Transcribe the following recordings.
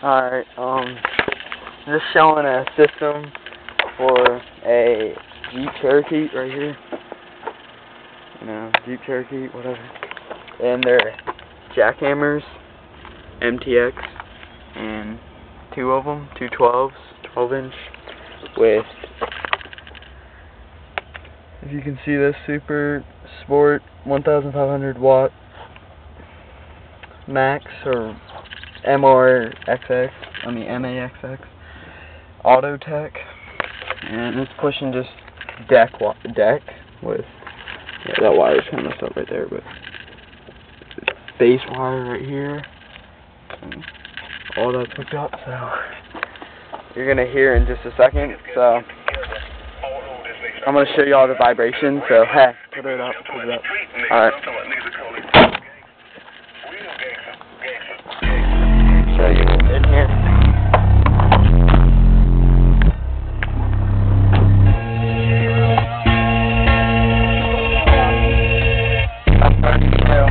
Alright, just showing a system for a Jeep Cherokee right here. You know, Jeep Cherokee, whatever. And they're Jackhammers, MTX, and two of them, two 12s, 12-inch, with, if you can see this, Super Sport 1,500 watt max, or MAXX Auto Tech, and it's pushing just deck with, yeah, that wire's kind of messed up right there, but base wire right here, and all that's hooked up. So you're gonna hear in just a second. So I'm gonna show you all the vibrations. So hey, put it up. All right. Show you in here. That's starting to tell.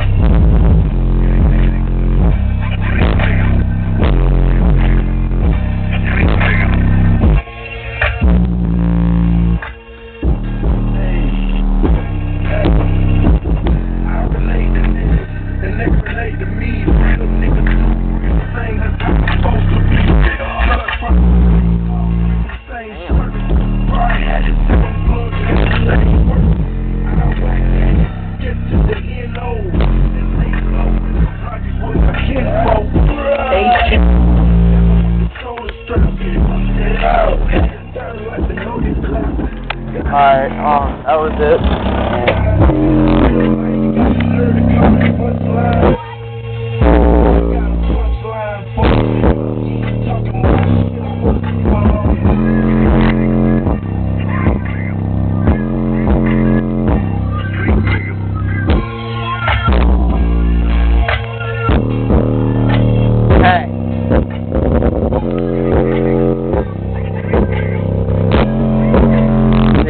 Alright, that was it.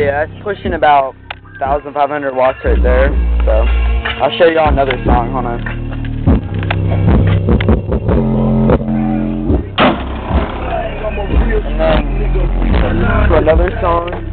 That's pushing about 1,500 watts right there. So I'll show you all another song. Hold on. And then to another song.